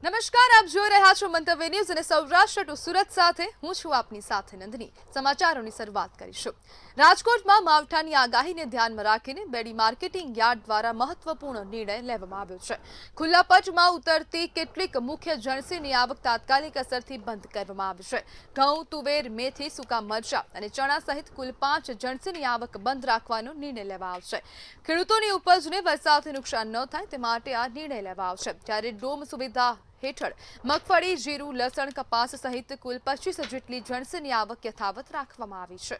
નમસ્કાર, આપ જોઈ રહ્યા છો મંતવ્ય ન્યૂઝ અને સૌરાષ્ટ્ર ટુ સુરત સાથે હું છું આપની સાથે નંદની। સમાચારોની શરૂઆત કરીશું। રાજકોટમાં માવઠાની આગાહીને ધ્યાનમાં રાખીને બેડી માર્કેટિંગ યાર્ડ દ્વારા મહત્વપૂર્ણ નિર્ણય લેવામાં આવ્યો છે। ખુલ્લા પટમાં ઉતરતી કેટલીક મુખ્ય જણસીની આવક તાત્કાલિક અસરથી બંધ કરવામાં આવી છે। ઘઉં, તુવેર, મેથી, સૂકા મરચાં અને ચણા સહિત કુલ 5 જણસીની આવક બંધ રાખવાનો નિર્ણય લેવામાં આવશે। ખેડૂતોની ઉપજને વરસાદથી નુકસાન ન થાય તે માટે આ નિર્ણય લેવામાં આવશે। ત્યારે ડોમ સુવિધા હેઠળ મગફળી, જીરું, લસણ, કપાસ સહિત કુલ 25 જેટલી જણસીની આવક યથાવત રાખવામાં આવી છે।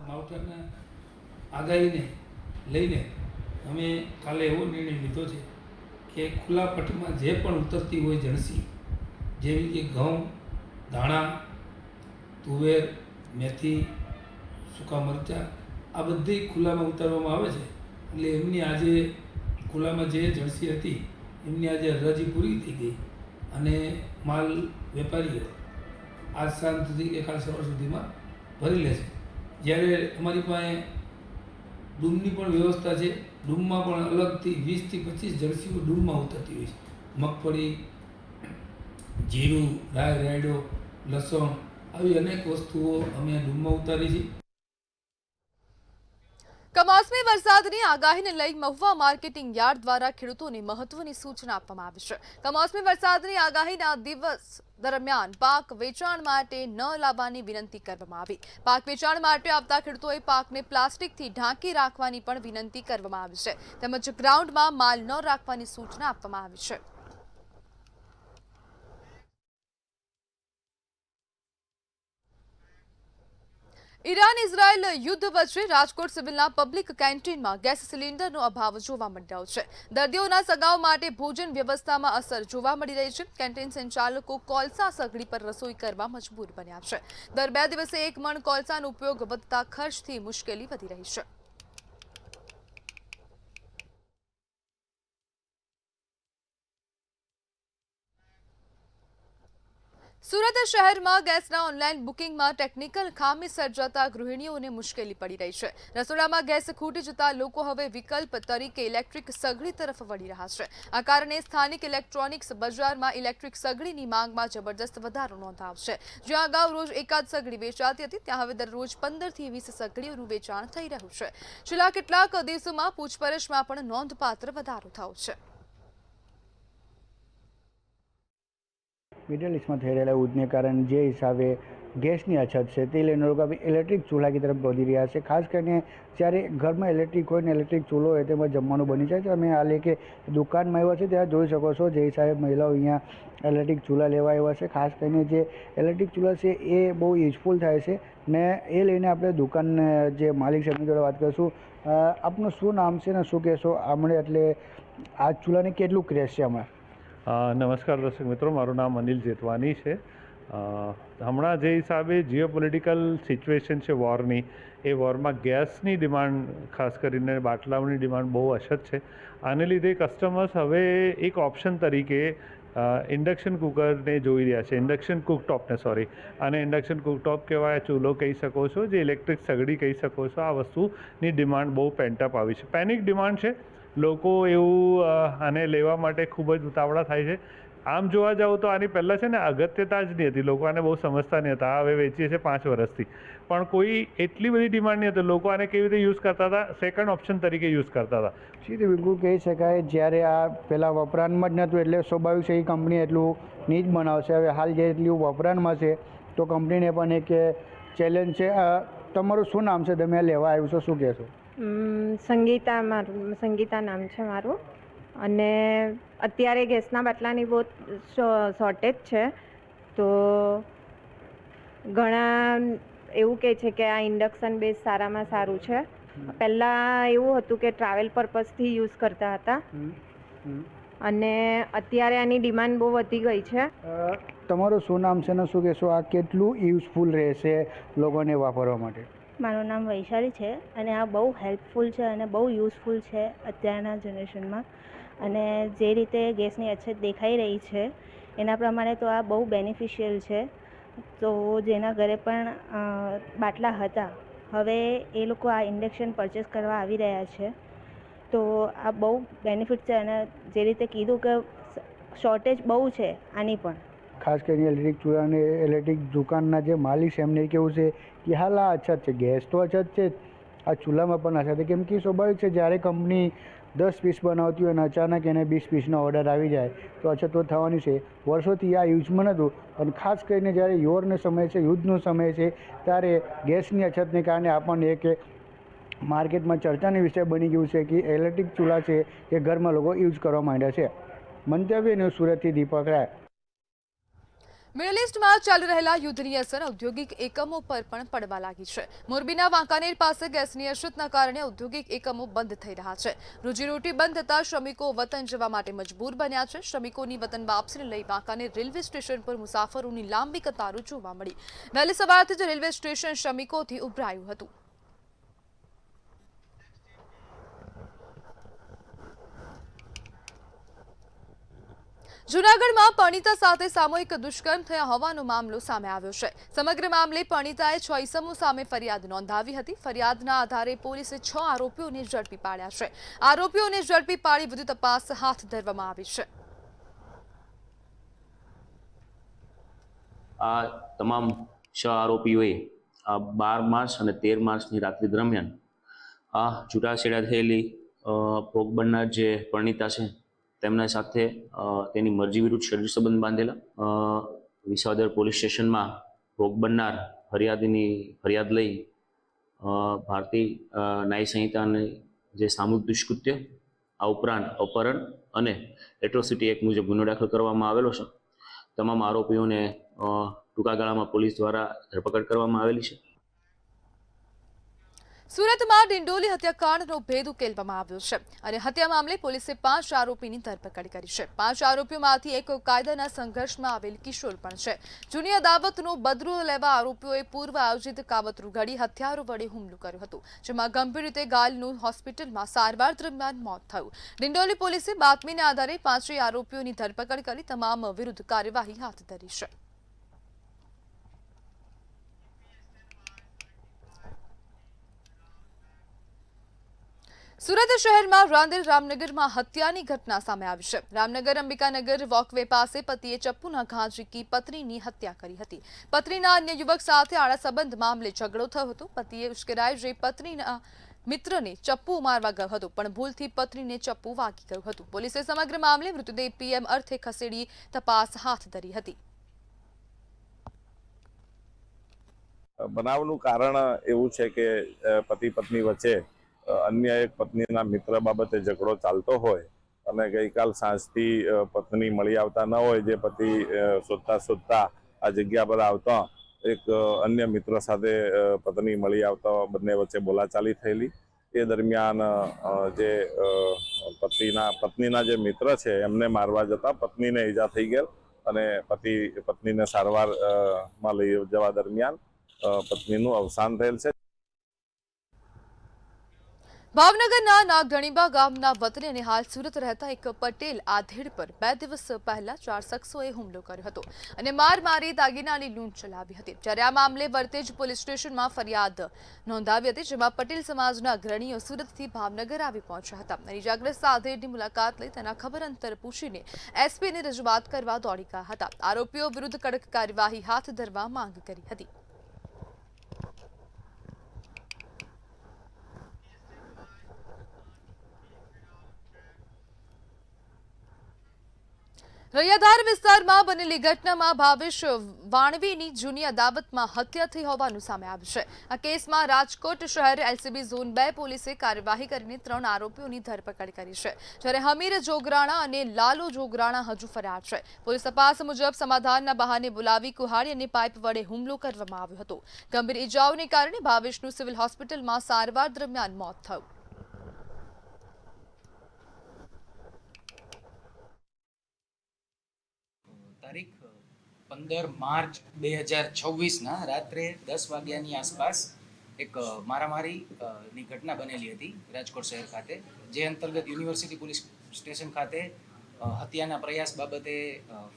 માવઠાના આગાહીને લઈને અમે કાલે એવો નિર્ણય લીધો છે કે ખુલ્લા પટમાં જે પણ ઉતરતી હોય જણસી, જેવી કે ઘઉં, ધાણા, તુવેર, મેથી, સૂકા મરચાં, આ બધી ખુલ્લામાં ઉતારવામાં આવે છે। એટલે એમની આજે ખુલ્લામાં જે જણસી હતી એમની આજે હરાજી પૂરી થઈ ગઈ અને માલ વેપારીઓ આજ સાંજ સુધી કે કાલ સવાર સુધીમાં ભરી લે છે। જ્યારે અમારી પાસે ડૂમની પણ વ્યવસ્થા છે। ડૂમમાં પણ અલગથી 20 થી 25 જણસીઓ ડૂમમાં ઉતરતી હોય છે। મગફળી, જીરું, રાય, રાયડો, લસણ આવી અનેક વસ્તુઓ અમે ડૂમમાં ઉતારી છે। કમોસમી વરસાદની આગાહીને લઈ મહુવા માર્કેટિંગ યાર્ડ દ્વારા ખેડૂતોને મહત્વની સૂચના આપવામાં આવી છે। કમોસમી વરસાદની આગાહીના દિવસ દરમિયાન પાક વેચાણ માટે ન લાવવાની વિનંતી કરવામાં આવી। પાક વેચાણ માટે આવતા ખેડૂતોએ પાકને પ્લાસ્ટિકથી ઢાંકી રાખવાની પણ વિનંતી કરવામાં આવી છે, તેમજ ગ્રાઉન્ડમાં માલ ન રાખવાની સૂચના આપવામાં આવી છે। ઈરાન ઇઝરાયલ યુદ્ધ વચ્ચે રાજકોટ સિવિલના પબ્લિક કેન્ટીનમાં ગેસ સિલિન્ડરનો અભાવ જોવા મળી રહ્યો છે। દર્દીઓના સગાઓ માટે ભોજન વ્યવસ્થામાં અસર જોવા મળી રહી છે। કેન્ટીન સંચાલકો કોલસા સગડી પર રસોઈ કરવા મજબૂર બન્યા છે। દર 2 દિવસે 1 મણ કોલસાનો ઉપયોગ વધતા ખર્ચથી મુશ્કેલી વધી રહી છે। સુરત શહેરમાં ગેસના ઓનલાઈન બુકિંગમાં ટેકનિકલ ખામી સર્જાતા ગૃહિણીઓને મુશ્કેલી પડી રહી છે। રસોડામાં ગેસ ખૂટી જતા લોકો હવે વિકલ્પ તરીકે ઇલેક્ટ્રિક સગડી તરફ વળી રહ્યા છે। આ કારણે સ્થાનિક ઇલેક્ટ્રોનિક્સ બજારમાં ઇલેક્ટ્રિક સગડીની માંગમાં જબરદસ્ત વધારો નોંધાયો છે। જ્યાં અગાઉ રોજ એકાદ સગડી વેચાતી હતી, ત્યાં હવે દરરોજ 15 થી 20 સગડીઓનું વેચાણ થઈ રહ્યું છે। છેલ્લા કેટલાક દિવસોમાં પૂછપરછમાં પણ નોંધપાત્ર વધારો થયો છે। मिडल ईस्ट में થઈ રહેલા યુદ્ધને કારણે જે હિસાબે ગેસની અછત છે તે લઈને લોકો ઇલેક્ટ્રિક ચૂલા की तरफ વધી રહ્યા છે। ખાસ કરીને જ્યારે ઘરમાં ઇલેક્ટ્રિક હોય ને ઇલેક્ટ્રિક ચૂલો હોય તેમાં જમવાનું બની જાય તો અમે હાલ કે દુકાનમાં આવ્યા છે ત્યાં જોઈ શકો છો જે હિસાબે મહિલાઓ અહીંયા ઇલેક્ટ્રિક ચૂલા લેવા આવ્યા છે। ખાસ કરીને જે ઇલેક્ટ્રિક ચૂલા છે એ બહુ યુઝફુલ થાય છે ને એ લઈને આપણે દુકાન જે માલિક છે એમની જોડે વાત કરીશું। આપનું શું નામ છે ને શું કહેશો આમણે એટલે આ ચૂલાને કેટલું ક્રેઝ છે હમણાં? નમસ્કાર દર્શક મિત્રો, મારું નામ અનિલ જેતવાની છે। હમણાં જે હિસાબે જીઓપોલિટિકલ સિચ્યુએશન છે વોરની, એ વોરમાં ગેસની ડિમાન્ડ, ખાસ કરીને બાટલાઓની ડિમાન્ડ બહુ અછત છે। આને લીધે કસ્ટમર્સ હવે એક ઓપ્શન તરીકે ઇન્ડક્શન કુકરને જોઈ રહ્યા છે, ઇન્ડક્શન કુકટોપને સોરી, અને ઇન્ડક્શન કુકટોપ કહેવાય, ચૂલો કહી શકો છો, જે ઇલેક્ટ્રિક સગડી કહી શકો છો। આ વસ્તુની ડિમાન્ડ બહુ પેન્ટઅપ આવી છે, પેનિક ડિમાન્ડ છે। લોકો એવું આને લેવા માટે ખૂબ જ ઉતાવળા થાય છે। આમ જોવા જાવ તો આની પહેલાં છે ને અગત્યતા જ નહીં હતી, લોકો આને બહુ સમજતા નહીં હતા। હવે વેચીએ છીએ 5 વર્ષથી, પણ કોઈ એટલી બધી ડિમાન્ડ નહીં હતી। લોકો આને કેવી રીતે યુઝ કરતા હતા, સેકન્ડ ઓપ્શન તરીકે યુઝ કરતા હતા। સીધું બિલકુલ કહી શકાય, જ્યારે આ પહેલાં વપરાશમાં જ નહોતું એટલે સ્વાભાવિક છે એ કંપની એટલું નહીં જ બનાવશે। હવે હાલ જે એટલું વપરાશમાં છે તો કંપનીને પણ એક ચેલેન્જ છે। તમારું શું નામ છે, તમે લેવા આવ્યું છો, શું કહેશો? સંગીતા નામ છે મારું। અને અત્યારે ગેસના બાટલાની બહુ શોર્ટેજ છે, તો ઘણા એવું કહે છે કે આ ઇન્ડક્શન બેઝ સારામાં સારું છે। પહેલાં એવું હતું કે ટ્રાવેલ પર્પઝથી યુઝ કરતા હતા અને અત્યારે આની ડિમાન્ડ બહુ વધી ગઈ છે। તમારું શું નામ છે ને શું કહેશો, આ કેટલું યુઝફુલ રહેશે લોકોને વાપરવા માટે? મારું નામ વૈશાલી છે અને આ બહુ હેલ્પફુલ છે અને બહુ યુઝફુલ છે અત્યારના જનરેશનમાં। અને જે રીતે ગેસની અછત દેખાઈ રહી છે એના પ્રમાણે તો આ બહુ બેનિફિશિયલ છે। તો જેના ઘરે પણ બાટલા હતા, હવે એ લોકો આ ઇન્ડક્શન પરચેસ કરવા આવી રહ્યા છે। તો આ બહુ બેનિફિટ છે. અને જે રીતે કીધું કે શોર્ટેજ બહુ છે આની પણ. ખાસ કરીને ઇલેક્ટ્રિક ચૂલા અને ઇલેક્ટ્રિક દુકાનના જે માલિક છે એમને કેવું છે કે હાલ આ અછત છે, ગેસ તો અછત છે, આ ચૂલામાં પણ અછત છે. કેમ કે સ્વાભાવિક છે, જ્યારે કંપની 10 પીસ બનાવતી હોય અને અચાનક એને 20 પીસનો ઓર્ડર આવી જાય તો અછત તો થવાની છે. વર્ષોથી આ યુઝમાં નહોતું, અને ખાસ કરીને જ્યારે યુદ્ધનો સમય છે, યુદ્ધનો સમય છે, ત્યારે ગેસની અછતને કારણે આપણને એક માર્કેટમાં ચર્ચાનો વિષય બની ગયું છે કે ઇલેક્ટ્રિક ચૂલા છે એ ઘરમાં લોકો યુઝ કરવા માંડ્યા છે. મંતવ્ય ન્યૂઝ સુરતથી દીપક રાય. મિડલ ઇસ્ટમાં ચાલી રહેલા યુદ્ધની અસર ઔદ્યોગિક એકમો પર પણ પડવા લાગી છે. મોરબીના વાંકાનેર પાસે ગેસની અછતના કારણે ઔદ્યોગિક એકમો બંધ થઈ રહ્યા છે. રોજીરોટી બંધ થતા શ્રમિકો વતન જવા માટે મજબૂર બન્યા છે. શ્રમિકોની વતન વાપસીને લઈ વાંકાનેર રેલવે સ્ટેશન પર મુસાફરોની લાંબી કતારો જોવા મળી. વહેલી સવારથી જ રેલવે સ્ટેશન શ્રમિકોથી ઉભરાયું હતું. જૂનાગઢમાં પરણિતા સાથે સામૂહિક દુષ્કર્મ થયા હોવાનો મામલો સામે આવ્યો છે. સમગ્ર મામલે પરણિતાએ 6 ઇસમો સામે ફરિયાદ નોંધાવી હતી. ફરિયાદના આધારે પોલીસે 6 આરોપીઓને ઝડપી પાડ્યા છે. આરોપીઓને ઝડપી પાડી વધુ તપાસ હાથ ધરવામાં આવી છે. આ તમામ 6 આરોપીઓએ 12 માર્ચ અને 13 માર્ચની રાત્રિ દરમિયાન આ છૂટાછેડા થયેલી ભોગ બનનાર જે પરણિતા છે તેમના સાથે તેની મરજી વિરુદ્ધ શરીર સંબંધ બાંધેલા. વિસાવદર પોલીસ સ્ટેશનમાં ભોગ બનનાર ફરિયાદીની ફરિયાદ લઈ ભારતીય ન્યાય સંહિતાની જે સામૂહિક દુષ્કૃત્ય, આ ઉપરાંત અપહરણ અને એટ્રોસિટી એક્ટ મુજબ ગુનો દાખલ કરવામાં આવેલો છે. તમામ આરોપીઓને ટૂંકા ગાળામાં પોલીસ દ્વારા ધરપકડ કરવામાં આવેલી છે. સુરતમાં ડિંડોલી હત્યાકાંડનો ભેદ ઉકેલવામાં આવ્યો છે અને હત્યા મામલે પોલીસે 5 આરોપીની ધરપકડ કરી છે. 5 આરોપીઓમાંથી એક કાયદાના સંઘર્ષમાં આવેલ કિશોર પણ છે. જૂની અદાવતનો બદલો લેવા આરોપીઓએ પૂર્વ આયોજિત કાવતરું ઘડી હથિયારો વડે હુમલો કર્યો હતો, જેમાં ગંભીર રીતે ઘાયલનું હોસ્પિટલમાં સારવાર દરમિયાન મોત થયું. ડિંડોલી પોલીસે બાતમીના આધારે 5 આરોપીઓની ધરપકડ કરી તમામ વિરુદ્ધ કાર્યવાહી હાથ ધરી છે. સુરત શહેરમાં રાંદેર રામનગરમાં હત્યાની ઘટના સામે આવી છે. રામનગર અંબિકાનગર વોકવે પાસે પતિએ ચપ્પુના ઘા ઝીકી પત્નીની હત્યા કરી હતી. પત્નીના અન્ય યુવક સાથે આડા સંબંધ મામલે ઝઘડો થયો હતો. પતિએ ઉશ્કેરાઈ જઈ પત્નીના મિત્રને ચપ્પુ મારવા ગયો હતો, પણ ભૂલથી પત્નીને ચપ્પુ વાગી ગયું હતું. પોલીસે સમગ્ર મામલે મૃતદેહ પીએમ અર્થે ખસેડી તપાસ હાથ ધરી હતી. બનાવનું કારણ એવું છે કે પતિ પત્ની વચ્ચે અન્ય એક પત્નીના મિત્ર બાબતે ઝઘડો ચાલતો હોય અને ગઈકાલ સાંજથી પત્ની મળી આવતા ન હોય, જે પતિ શોધતા આ જગ્યા પર આવતા એક અન્ય મિત્ર સાથે પત્ની મળી આવતા બંને વચ્ચે બોલાચાલી થયેલી. એ દરમિયાન જે પત્નીના જે મિત્ર છે એમને મારવા જતા પત્નીને ઈજા થઈ ગયેલ અને પત્નીને સારવારમાં લઈ જવા દરમિયાન પત્નીનું અવસાન થયેલ છે. ભાવનગરના નાગધણીબા ગામના વતની અને હાલ સુરત રહેતા એક પટેલ આધેડ પર 2 દિવસ પહેલા 4 શખ્સોએ હુમલો કર્યો હતો અને માર મારી દાગીનાની લૂંટ ચલાવી હતી. જ્યારે આ મામલે વરતેજ પોલીસ સ્ટેશનમાં ફરિયાદ નોંધાવી હતી, જેમાં પટેલ સમાજના અગ્રણીઓ સુરતથી ભાવનગર આવી પહોંચ્યા હતા અને ઇજાગ્રસ્ત આધેડની મુલાકાત લઈ તેના ખબર અંતર પૂછીને એસપીને રજૂઆત કરવા દોડી ગયા હતા. આરોપીઓ વિરુદ્ધ કડક કાર્યવાહી હાથ ધરવા માંગ કરી હતી. રૈયાધાર વિસ્તારમાં બનેલી ઘટનામાં ભાવેશ વાણવીની જૂની અદાવતમાં હત્યા થઈ હોવાનું સામે આવ્યું છે. આ કેસમાં રાજકોટ શહેર એલસીબી ઝોન 2 પોલીસે કાર્યવાહી કરીને 3 આરોપીઓની ધરપકડ કરી છે, જ્યારે હમીર જોગરાણા અને લાલો જોગરાણા હજુ ફરાર છે. પોલીસ તપાસ મુજબ સમાધાનના બહાને બોલાવી કુહાડી અને પાઇપ વડે હુમલો કરવામાં આવ્યો હતો. ગંભીર ઇજાઓને કારણે ભાવેશનું સિવિલ હોસ્પિટલમાં સારવાર દરમિયાન મોત થયું. તારીખ 15 માર્ચ 2026ના રાત્રે 10 વાગ્યાની આસપાસ એક મારામારીની ઘટના બનેલી હતી રાજકોટ શહેર ખાતે, જે અંતર્ગત યુનિવર્સિટી પોલીસ સ્ટેશન ખાતે હત્યાના પ્રયાસ બાબતે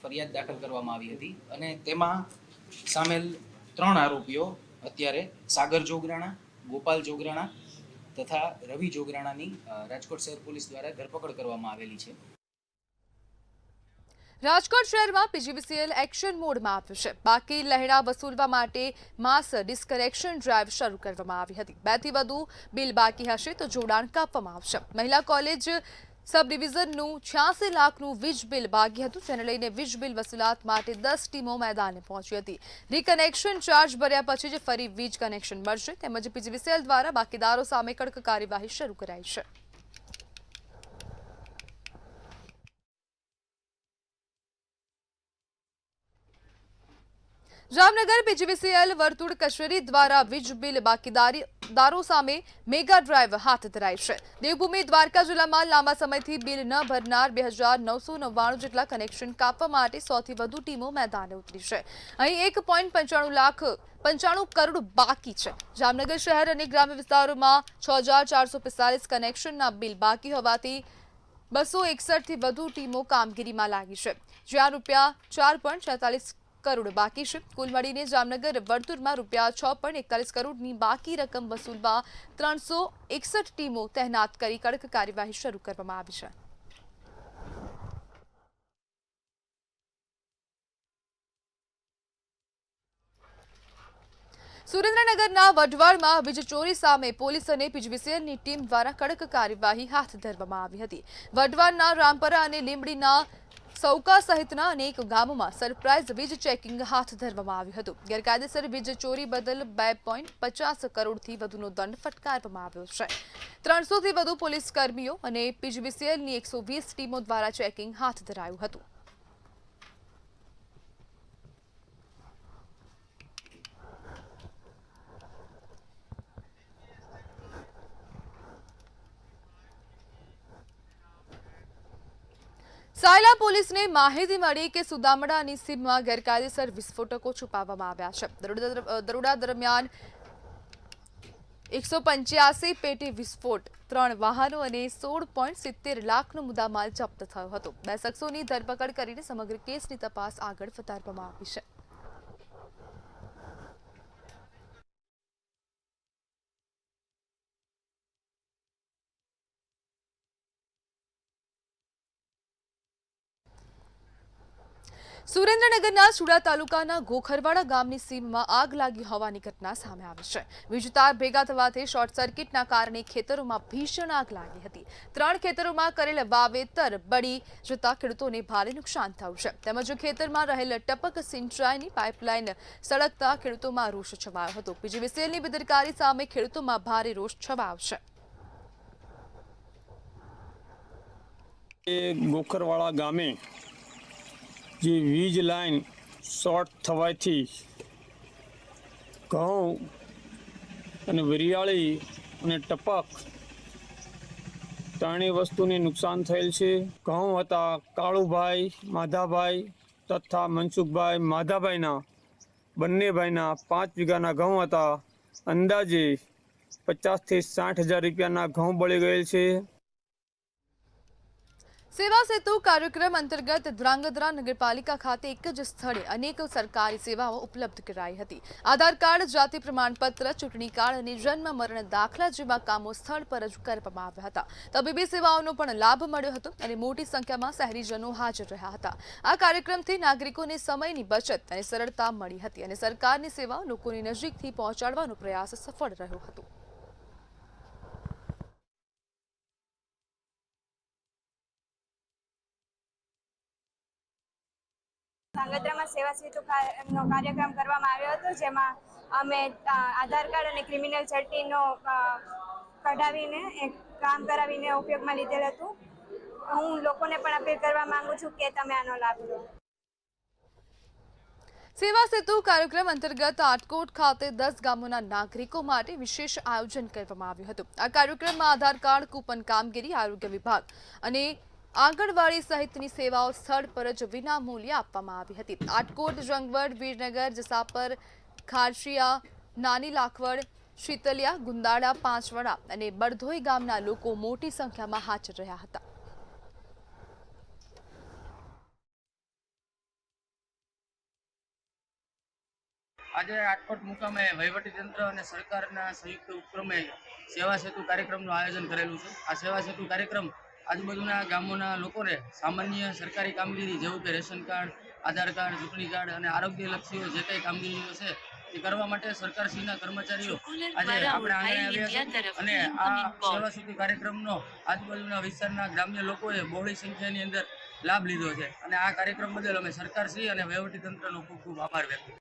ફરિયાદ દાખલ કરવામાં આવી હતી અને તેમાં સામેલ 3 આરોપીઓ અત્યારે સાગર જોગરાણા, ગોપાલ જોગરાણા તથા રવિ જોગરાણાની રાજકોટ શહેર પોલીસ દ્વારા ધરપકડ કરવામાં આવેલી છે. રાજકોટ શહેરમાં પીજીવીસીએલ એક્શન મોડમાં આવ્યું છે. બાકી લહેણા વસૂલવા માટે માસ ડિસ્કનેક્શન ડ્રાઈવ શરૂ કરવામાં આવી હતી. 2 થી વધુ બિલ બાકી હશે તો જોડાણ કાપવામાં આવશે. મહિલા કોલેજ સબ ડિવિઝનનું 86 લાખનું વીજ બિલ બાકી હતું, જેને લઈને વીજ બિલ વસૂલાત માટે 10 ટીમો મેદાને પહોંચી હતી. રીકનેક્શન ચાર્જ ભર્યા પછી જ ફરી વીજ કનેક્શન મળશે. તેમજ પીજીવીસીએલ દ્વારા બાકીદારો સામે કડક કાર્યવાહી શરૂ કરાઈ છે. જામનગર પીજીવીસીએલ વર્તુળ કચેરી દ્વારા વીજ બિલ બાકીદારો સામે મેગા ડ્રાઈવ હાથ ધરાઈ છે. દેવભૂમિ દ્વારકા જિલ્લામાં લાંબા સમયથી બિલ ન ભરનાર 2999 જેટલા કનેક્શન કાપવા માટે 100 થી વધુ ટીમો મેદાને ઉતરી છે. અહીં 1.95 કરોડ બાકી છે. જામનગર શહેર અને ગ્રામ્ય વિસ્તારોમાં 6445 કનેક્શનના બિલ બાકી હોવાથી 261 થી વધુ ટીમો કામગીરીમાં લાગી છે, જ્યાં રૂપિયા 4.46 કરોડ બાકી છે. કુલ મળીને જામનગર વર્તુળમાં રૂપિયા 6.41 કરોડની બાકી રકમ વસૂલવા 361 ટીમો તહેનાત કરી કડક કાર્યવાહી શરૂ કરવામાં આવી છે. સુરેન્દ્રનગરના વઢવાણમાં વીજ ચોરી સામે પોલીસ અને પીજીવીસીએલની ટીમ દ્વારા કડક કાર્યવાહી હાથ ધરવામાં આવી હતી. વઢવાણના રામપરા અને લીંબડીના સૌકા સહિતના અનેક ગામોમાં સરપ્રાઇઝ વીજ ચેકિંગ હાથ ધરવામાં આવ્યું હતું. ગેરકાયદેસર વીજ ચોરી બદલ 2.50 કરોડથી વધુનો દંડ ફટકારવામાં આવ્યો છે. 300 થી વધુ પોલીસ કર્મીઓ અને પીજીવીસીએલની 120 ટીમો દ્વારા ચેકિંગ હાથ ધરાયું હતું. સાયલા પોલીસને માહિતી મળી કે સુદામડાની સીમમાં ગેરકાયદેસર વિસ્ફોટકો છુપાવવામાં આવ્યા છે. દરોડા દરમિયાન 185 પેટી વિસ્ફોટ, 3 વાહનો અને 16.70 લાખનો મુદ્દામાલ જપ્ત થયો હતો. 2 શખ્સોની ધરપકડ કરીને સમગ્ર કેસની તપાસ આગળ વધારવામાં આવી છે. સુરેન્દ્રનગરના સુડા તાલુકાના ગોખરવાડા ગામની સીમમાં આગ લાગી હોવાની ઘટના સામે આવી છે. વીજતાર ભેગા થવાથી શોર્ટ સર્કિટના કારણે ખેતરોમાં ભીષણ આગ લાગી હતી. 3 ખેતરોમાં કરેલ વાવેતર બળી જતા ખેડૂતોને ભારે નુકસાન થયું છે. તેમજ ખેતરમાં રહેલ ટપક સિંચાઈની પાઇપલાઇન સળગતા ખેડૂતોમાં રોષ છવાયો હતો. પીજીવીસીએલની બેદરકારી સામે ખેડૂતોમાં ભારે રોષ છવાયો છે. ગોખરવાડા ગામે જે વીજ લાઈન શોર્ટ થવાથી ઘઉં અને વરિયાળી અને ટપક ત્રણેય વસ્તુને નુકસાન થયેલ છે. ઘઉં હતા કાળુભાઈ માધાભાઈ તથા મનસુખભાઈ માધાભાઈના બંને ભાઈના 5 વીઘાના ઘઉં હતા. અંદાજે 50 થી 60 હજાર રૂપિયાના ઘઉં બળી ગયેલ છે. સેવા સેતુ કાર્યક્રમ અંતર્ગત ધ્રાંગધ્રા નગરપાલિકા ખાતે એક જ સ્થળે અનેક સરકારી સેવાઓ ઉપલબ્ધ કરાઈ હતી. આધાર કાર્ડ, જાતિ પ્રમાણપત્ર, ચૂંટણી કાર્ડ અને જન્મ મરણ દાખલા જેવા કામો સ્થળ પર જ કરવામાં આવ્યા હતા. તબીબી સેવાઓનો પણ લાભ મળ્યો હતો અને મોટી સંખ્યામાં શહેરીજનો હાજર રહ્યા હતા. આ કાર્યક્રમથી નાગરિકોને સમયની બચત અને સરળતા મળી હતી અને સરકારની સેવાઓ લોકોની નજીકથી પહોંચાડવાનો પ્રયાસ સફળ રહ્યો હતો. ધ્રાંગધ્રામાં સેવા સેતુ નો કાર્યક્રમ કરવામાં આવ્યો હતો, જેમાં અમે આધાર કાર્ડ અને ક્રિમિનલ સર્ટીનો કઢાવીને કામ કરાવીને ઉપયોગમાં લીધેલ હતું. હું લોકોને પણ અપીલ કરવા માંગુ છું કે તમે આનો લાભ લો. સેવા સેતુ કાર્યક્રમ અંતર્ગત આટકોટ ખાતે 10 ગામોના નાગરિકો માટે વિશેષ આયોજન કરવામાં આવ્યું હતું. આ કાર્યક્રમમાં આધાર કાર્ડ, કૂપન કામગીરી, આરોગ્ય વિભાગ અને આંગણવાડી સહિતની સેવાઓ સ્થળ પર જ વિના મૂલ્યે આપવામાં આવી હતી. આટકોટ, જંગવડ, વીરનગર, જસાપર, ખારશિયા, નાની લાખવડ, શીતલિયા, ગુંદાળા, પાંચવડા અને બરધોઈ ગામના લોકો મોટી સંખ્યામાં હાજર રહ્યા હતા. આજે રાજકોટ મુકામે વહીવટીતંત્ર અને સરકારના સંયુક્ત ઉપક્રમે સેવા સેતુ કાર્યક્રમનું આયોજન કરેલું છે. આ સેવા સેતુ કાર્યક્રમ આજુબાજુના ગામોના લોકોને સામાન્ય સરકારી કામગીરી જેવું કે રેશન કાર્ડ, આધાર કાર્ડ, ચૂંટણી કાર્ડ અને આરોગ્યલક્ષીઓ જે કંઈ કામગીરીઓ છે એ કરવા માટે સરકારશ્રીના કર્મચારીઓ આજે આપણે આંગણે આવ્યા છે અને આ સેવા સેતુ કાર્યક્રમનો આજુબાજુના વિસ્તારના ગ્રામ્ય લોકોએ બહોળી સંખ્યાની અંદર લાભ લીધો છે અને આ કાર્યક્રમ બદલ અમે સરકારશ્રી અને વહીવટીતંત્રનો ખૂબ ખૂબ આભાર વ્યક્ત કરીએ.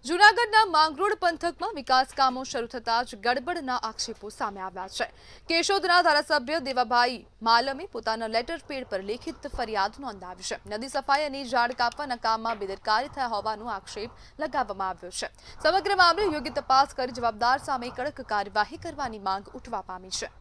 જૂનાગઢના માંગરોળ પંથકમાં વિકાસ કામો શરૂ થતાં જ ગડબડના આક્ષેપો સામે આવ્યા છે. કેશોદના ધારાસભ્ય દેવાભાઈ માલમે પોતાના લેટર પેડ પર લેખિત ફરિયાદ નોંધાવી છે. નદી સફાઈ અને ઝાડ કાપવાના કામમાં બેદરકારી થયા હોવાનો આક્ષેપ લગાવવામાં આવ્યો છે. સમગ્ર મામલે યોગ્ય તપાસ કરી જવાબદાર સામે કડક કાર્યવાહી કરવાની માંગ ઉઠવા પામી છે.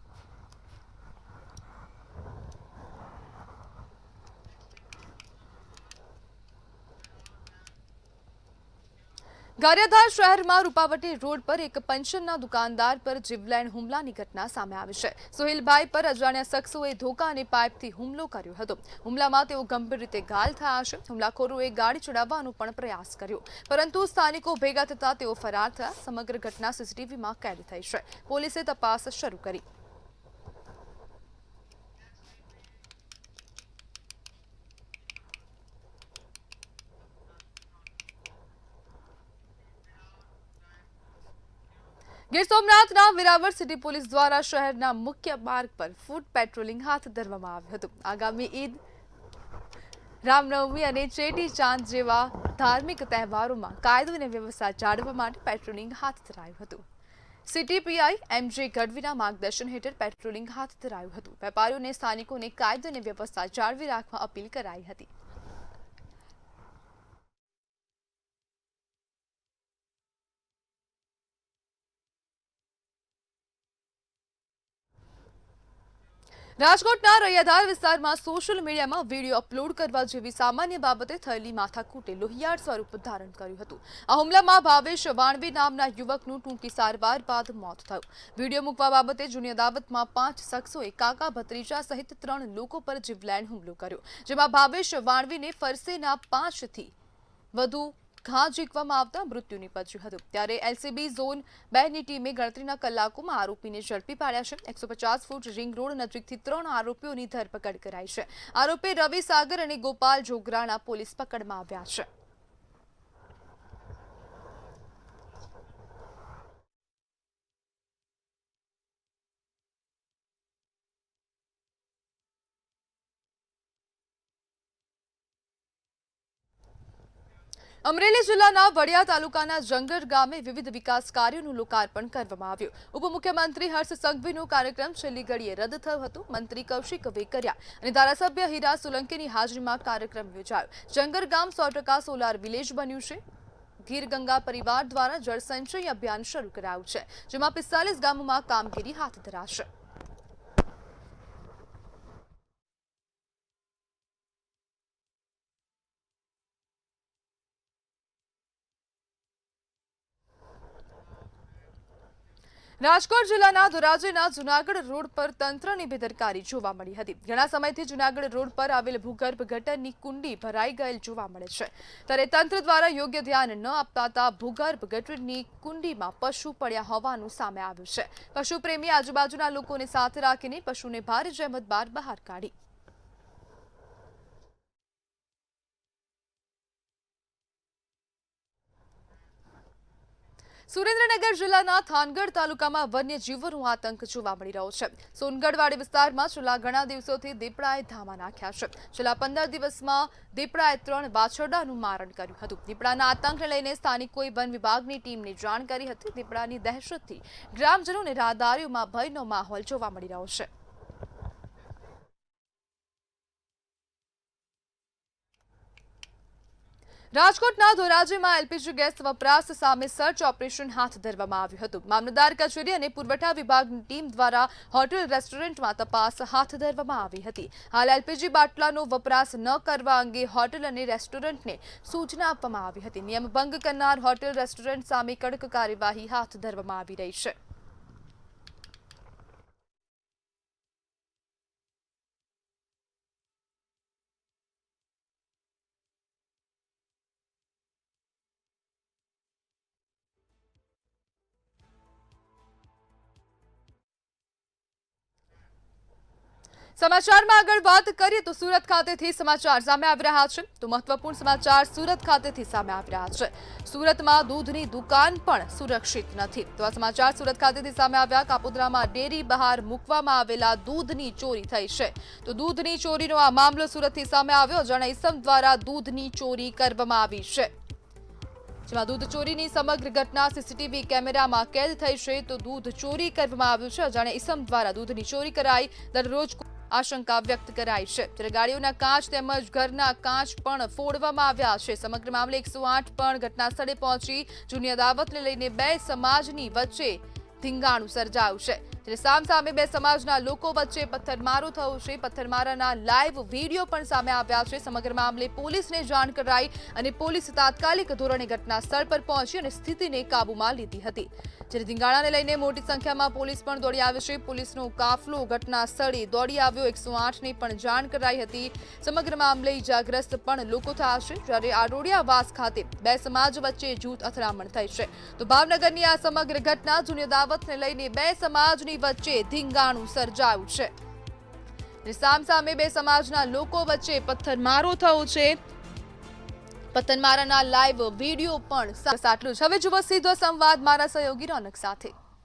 ગારિયાધાર શહેરમાં રૂપાવટી રોડ પર એક પેન્શનના દુકાનદાર પર જીવલેણ હુમલાની ઘટના સામે આવી છે. સોહિલભાઈ પર અજાણ્યા શખ્સોએ ધોકા અને પાઇપથી હુમલો કર્યો હતો. હુમલામાં તેઓ ગંભીર રીતે ઘાયલ થયા છે. હુમલાખોરોએ ગાડી ચડાવવાનો પણ પ્રયાસ કર્યો, પરંતુ સ્થાનિકો ભેગા થતા તેઓ ફરાર થયા. સમગ્ર ઘટના સીસીટીવીમાં કેદ થઈ છે. પોલીસે તપાસ શરૂ કરી. ગીર સોમનાથના વેરાવળ સિટી પોલીસ દ્વારા શહેરના મુખ્ય માર્ગ પર ફૂટ પેટ્રોલિંગ હાથ ધરવામાં આવ્યું હતું. આગામી ઈદ, રામનવમી અને ચેટી ચાંદ જેવા ધાર્મિક તહેવારોમાં કાયદો અને વ્યવસ્થા જાળવવા માટે પેટ્રોલિંગ હાથ ધરાયું હતું. સિટી પીઆઈ એમજે ગઢવીના માર્ગદર્શન હેઠળ પેટ્રોલિંગ હાથ ધરાયું હતું. વેપારીઓને સ્થાનિકોને કાયદો અને વ્યવસ્થા જાળવી રાખવા અપીલ કરાઈ હતી. રાજકોટના રૈયાધાર વિસ્તારમાં સોશિયલ મીડિયામાં વિડીયો અપલોડ કરવા જેવી સામાન્ય બાબતે થયેલી માથાકૂટે લોહિયાળ સ્વરૂપ ધારણ કર્યું હતું. આ હુમલામાં ભાવેશ વાણવી નામના યુવકનું ટૂંકી સારવાર બાદ મોત થયું. વિડીયો મૂકવા બાબતે જૂની અદાવતમાં 5 શખ્સોએ કાકા ભત્રીજા સહિત 3 લોકો પર જીવલેણ હુમલો કર્યો, જેમાં ભાવેશ વાણવીને ફરસેના 5થી વધુ ઘા ઝીંકવામાં આવતા મૃત્યુ નીપજ્યું હતું. ત્યારે એલસીબી ઝોન 2ની ટીમે ગણતરીના કલાકોમાં આરોપીને ઝડપી પાડ્યા છે. 150 ફૂટ રિંગ રોડ નજીકથી 3 આરોપીઓની ધરપકડ કરાઈ છે. આરોપી રવિ સાગર અને ગોપાલ જોગરાણા પોલીસ પકડમાં આવ્યા છે. અમરેલી જિલ્લાના વડિયા તાલુકાના જંગર ગામે વિવિધ વિકાસ કાર્યોનું લોકાર્પણ કરવામાં આવ્યું. ઉપમુખ્યમંત્રી હર્ષ સંઘવીનો કાર્યક્રમ છેલ્લી ઘડીએ રદ થયો હતો. મંત્રી કૌશિક વેકરિયા અને ધારાસભ્ય હીરા સોલંકીની હાજરીમાં કાર્યક્રમ યોજાયો. જંગર ગામ 100% સોલાર વિલેજ બન્યું છે. ગીર ગંગા પરિવાર દ્વારા જળ સંચય અભિયાન શરૂ કરાયું છે, જેમાં 45 ગામોમાં કામગીરી હાથ ધરાશે. રાજકોટ જિલ્લાના ધોરાજીના જૂનાગઢ રોડ પર તંત્રની બેદરકારી જોવા મળી હતી. ઘણા સમયથી જૂનાગઢ રોડ પર આવેલ ભૂગર્ભ ગટરની કુંડી ભરાઈ ગયેલ જોવા મળે છે. ત્યારે તંત્ર દ્વારા યોગ્ય ધ્યાન ન અપાતા ભૂગર્ભ ગટરની કુંડીમાં પશુ પડ્યા હોવાનું સામે આવ્યું છે. પશુપ્રેમી આજુબાજુના લોકોને સાથે રાખીને પશુને ભારે જહેમત બાદ બહાર કાઢી. સુરેન્દ્રનગર જિલ્લાના થાનગઢ તાલુકામાં વન્યજીવોનો આતંક જોવા મળી રહ્યો છે. સોનગઢવાડી વિસ્તારમાં છેલ્લા ઘણા દિવસોથી દીપડાએ ધામા નાખ્યા છે. છેલ્લા 15 દિવસમાં દીપડાએ 3 વાછરડાનું મારણ કર્યું હતું. દીપડાના આતંકને લઈને સ્થાનિકોએ વન વિભાગની ટીમને જાણ કરી હતી. દીપડાની દહેશતથી ગ્રામજનોને રાહદારીઓમાં ભયનો માહોલ જોવા મળી રહ્યો છે. રાજકોટના ધોરાજીમાં એલપીજી ગેસ વપરાશ સામે સર્ચ ઓપરેશન હાથ ધરવામાં આવ્યું હતું. મામલતદાર કચેરી અને પુરવઠા વિભાગની ટીમ દ્વારા હોટેલ રેસ્ટોરન્ટમાં તપાસ હાથ ધરવામાં આવી હતી. હાલ એલપીજી બાટલાનો વપરાશ ન કરવા અંગે હોટેલ અને રેસ્ટોરન્ટને સૂચના આપવામાં આવી હતી. નિયમ ભંગ કરનાર હોટેલ રેસ્ટોરન્ટ સામે કડક કાર્યવાહી હાથ ધરવામાં આવી રહી છે. સમાચારમાં આગળ વાત કરીએ તો સુરત ખાતેથી સમાચાર સામે આવી રહ્યા છે તો મહત્વપૂર્ણ સમાચાર સુરત ખાતેથી સામે આવી રહ્યા છે સુરતમાં દૂધની દુકાન પણ સુરક્ષિત નથી તો આ સમાચાર સુરત ખાતેથી સામે આવ્યા કાપોદ્રામાં ડેરી બહાર મૂકવામાં આવેલા દૂધની ચોરી થઈ છે તો દૂધની ચોરીનો આ મામલો સુરતથી સામે આવ્યો જાણે ઈસમ દ્વારા દૂધની ચોરી કરવામાં આવી છે જેમાં દૂધ ચોરીની સમગ્ર ઘટના સીસીટીવી કેમેરામાં કેદ થઈ છે તો દૂધ ચોરી કરવામાં આવ્યું છે જાણે ઈસમ દ્વારા દૂધની ચોરી કરાઈ દરરોજ આશંકા વ્યક્ત કરાઈ છે ત્યારે ગાડીઓના કાચ તેમજ ઘરના કાચ પણ ફોડવામાં આવ્યા છે સમગ્ર મામલે 108 પણ ઘટના સ્થળે પહોંચી જૂની અદાવતને લઈને બે સમાજની વચ્ચે ધીંગાણું સર્જાયું છે ત્યારે સામસામે બે સમાજના લોકો વચ્ચે પથ્થરમારો થયો છે પથ્થરમારાના લાઈવ વિડીયો પણ સામે આવ્યા છે સમગ્ર મામલે પોલીસને જાણ કરાઈ અને પોલીસ તાત્કાલિક ધોરણે ઘટના સ્થળ પર પહોંચી અને સ્થિતિને કાબૂમાં લીધી હતી જ્યારે ધીંગાણાને લઈને મોટી સંખ્યામાં પોલીસ પણ દોડી આવી છે પોલીસનો કાફલો ઘટના સ્થળે દોડી આવ્યો 108ને પણ જાણ કરાઈ હતી સમગ્ર મામલે ઇજાગ્રસ્ત પણ લોકો થયા છે જ્યારે આડોડિયાવાસ ખાતે બે સમાજ વચ્ચે જૂથ અથડામણ થઈ છે તો ભાવનગરની આ સમગ્ર ઘટના જૂની અદાવતને લઈને બે સમાજની વચ્ચે ધીંગાણું સર્જાયું છે સામસામે બે સમાજના લોકો વચ્ચે પથ્થરમારો થયો છે પથ્થરમારાના લાઈવ વિડીયો પણ આટલું જ હવે જુઓ સીધો સંવાદ મારા સહયોગી રોનક સાથે